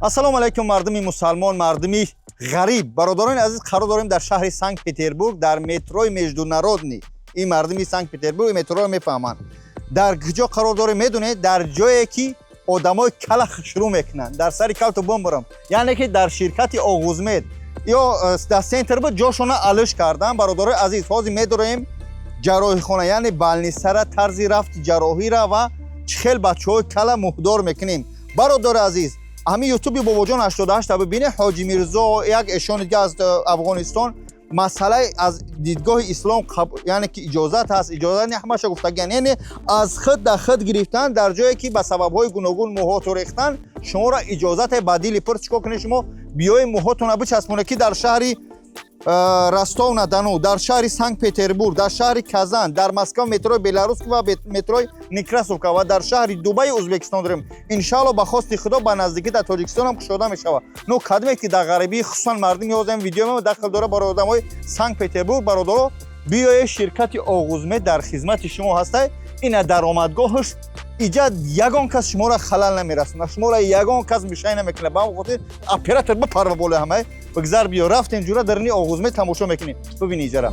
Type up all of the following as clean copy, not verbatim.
ассалому алайкум мардуми мусалмон, мардуми ғариб. Бародарони азиз, қарор дорем дар шаҳри Санкт-Петербург, дар метрои международни. ин мардуми Санкт-Петербург метроро мефаҳманд. Дар куҷо қарор дорем медонед? Дар ҷое ки одамои кала шурӯъ мекунанд. Дар сари калту бомбарам. Яъне ки дар ширкати Оғузмед ё дар центр буд, ҷошона алиш кардан. Бародарои азиз, ҳозир медорем ҷарроҳихона, яъне балнисара тарзи рафти ҷарроҳира ва чӣ хел бачаҳои кала муҳдор мекунем. Бародари азиз, ҳамин ютуби бобоҷон 88 бибинед. Ҳоҷи Мирзо, як эшони дига аз Афғонистон, масъалаи аз дидгоҳи ислом, яъне ки иҷозат ҳаст, иҷозат не, ҳамаша гуфтагиан, яъне аз худ да худ гирифтан дар ҷое ки ба сабабҳои гуногун мӯҳото рехтан, шуморо иҷозате бадили пур чикор кунед, шумо биёед мӯҳотона бичаспонед ки дар шаҳри Ростов-на-Дону, дар шаҳри Санкт-Петербург, дар шаҳри Казан, дар Москва метрои Белорусска ва метрои Некрасовка ва дар шаҳри Дубаи Узбекистон дорем. Иншалло ба хости Худо ба наздикӣ дар Тоҷикистон ҳам кушода мешавад. Ну кадоме ки дар ғарибӣ, хусусан мардуми ҳозир видео мема дахл дора барои одамои Санкт-Петербург. Бародаро, биёед ширкати Оғузмед дар хизмати шумо ҳастай. Ина даромадгоҳаш иҷа ягон кас шуморо халал намерасонад, шуморо ягон кас бишай намекунад. Ба ҳамин хотир оператор бипарва боле ҳамаи бигзар биё, рафтем ҷура дар ини Оғузмед тамошо мекунем. Бибини иҷара.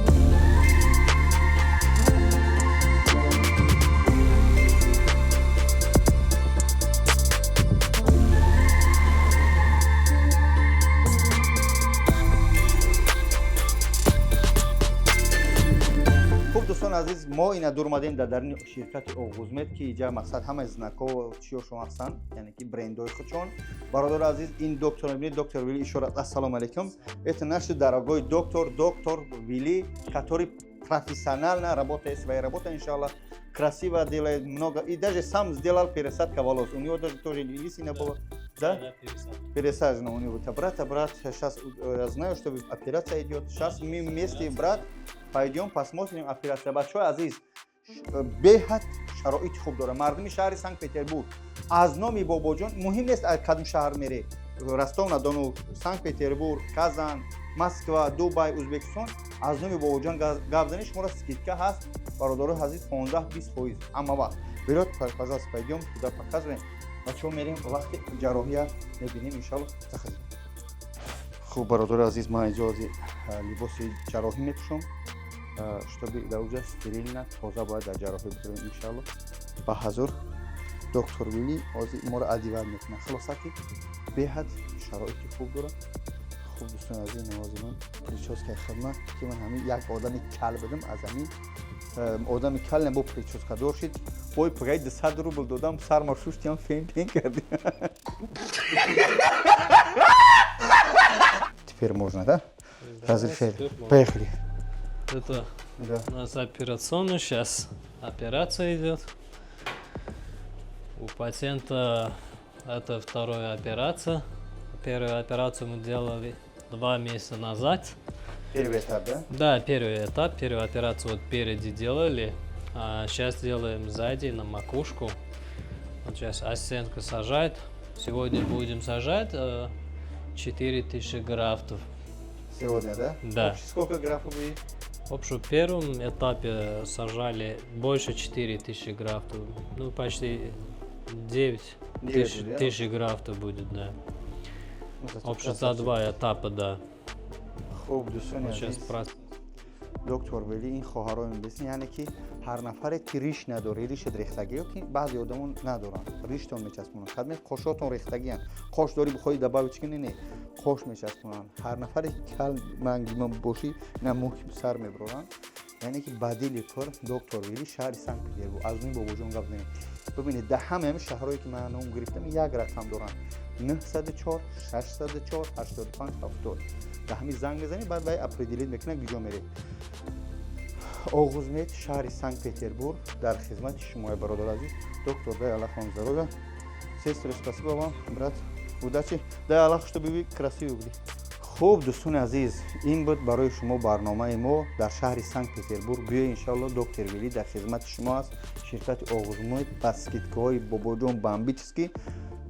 дӯстон азиз, мо ина дур омадем дар дарини ширкати Оғузмед ки иҷа мақсад ҳамаи знакҳо чиёшон ҳастанд, яъне ки брендҳои худшон. Бародари азиз, ин доктор мебинед, доктор Вили Ишорат. Ассалому алайкум. Это наш дорогой доктор Вили, который профессионально работает своей работой, иншаллах, красиво делает много. И даже сам сделал пересадку волос. У него даже тоже лысина была. Да? Пересажена у него. Брат, сейчас я знаю, что операция идет. Сейчас мы вместе, брат, пойдем посмотрим операцию. Большой азиз, беҳад шароити хуб дора. Мардуми шаҳри Санкт-Петербург аз номи бобоҷон муҳим нест кадом шаҳр мере. Ростов-на-Дону, Санкт-Петербург, Казан, Москва, Дубай, Узбекистон, аз номи бобоҷон гап занед, шуморо скидка ҳаст. Бародари азиз 15-20%. Амма вақт. Вперед, пожалуйста, пойдем туда показываем. Бачаҳо мерем вақти ҷарроҳия мебинем, иншаллоҳ. Хуб, бародари азиз, ман иҷози либоси ҷарроҳӣ мепӯшам, чтобы даҷа стерилна тоза бояд дар ҷарроҳӣ битавонем, иншаллоҳ. Ба ҳазур доктор Вили ҳозир моро адиват мекунад. Хулоса ки беҳад шароити хуб дорад. Хуб дӯстон азиз, навозимон прическаи хидмат ки ман ҳамин як одами кал будам, аз ҳамин одами кал бо прическадор шид. Ой, погоди, 100 рубл додам, сарма шуштиам фен карди. Теперь можно, да? Разрешили. Поехали. Это у нас операционный, сейчас операция идет. У пациента это вторая операция. Первую операцию мы делали 2 месяца назад. Первый этап, да? Да, первый этап. Первую операцию вот впереди делали. А сейчас делаем сзади на макушку. Вот сейчас ассистентка сажает. Сегодня будем сажать 4000 графтов. Сегодня, да? Да. Сколько графов будет? В общем, в первом этапе сажали больше 4000 графтов. Ну, почти 9 тысяч графтов будет, да. В общем, за 2 этапа, да. Хуб, дӯстон Сейчас азиз, доктор Вили ин хоҳаро мебинед, яъне ки ҳар нафаре ки риш надорад, риши рехтагиё ки баъзе одамон надоранд, риштон мечаспонанд. Хадмет қошотон рехтагиянд. Қош дори бихоҳӣ дабавич кунӣ, не, қош мечаспонанд. ҳар нафаре кал мангима бошӣ, ина муҳким сар мебароранд. яъне ки бадили пур доктор Вили шаҳри Санкт-Петербург. аз нои бобоҷон гап занем. бибинед, дар ҳамаи шаҳрҳое ки ман ном гирифтам, як рақам доранд. 904 604 85 70. дар ҳамин занг мезанед, баъд вай определит мекунад куҷо меред. Оғузмед шаҳри Санкт-Петербург дар хизмати шумо, бародари азиз. Доктор, дай Аллах вам здоровья. Сестра, спасибо вам, брат. Удачи. Дай Аллах, чтобы вы красивы были. Хуб, дӯстони азиз, ин буд барои шумо барномаи мо дар шаҳри Санкт-Петербург. биё, иншаллоҳ, доктор Вили дар хизмати шумо аст. ширкати Оғузмед ба скидкаҳои бобоҷон бомбически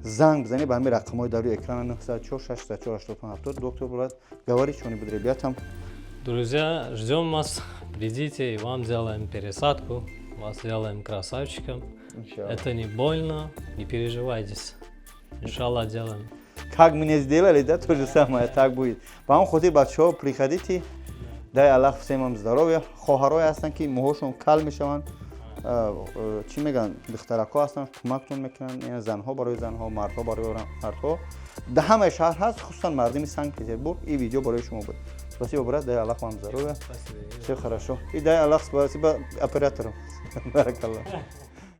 занг бизанед ба ҳамин рақамҳои дар рӯи экрана 904 604 85 70. Доктор, брат, говори, что-нибудь ребятам. Друзья, ждем вас. Придите, и вам делаем пересадку. Вас делаем красавчиком. Иншаллах. Это не больно, не переживайтесь. Иншаллах делаем. как мы не сделали, да, то же самое, так будет. По моему хотите, бачо, приходите, дай Аллах всем вам здоровья. Хохарой هستن که موهاشون کل میشون. چی میگن دخترکا هستن کمکتون میکنن، یعنی زنها برای زنها، مردها برای مردها. ده همه شهر هست، خصوصا مردم سنت پتربورگ. این ویدیو برای شما بود. Спасибо, брат, дай Аллах вам здоровья. Все хорошо. И дай Аллах спасибо оператору. Баракаллах.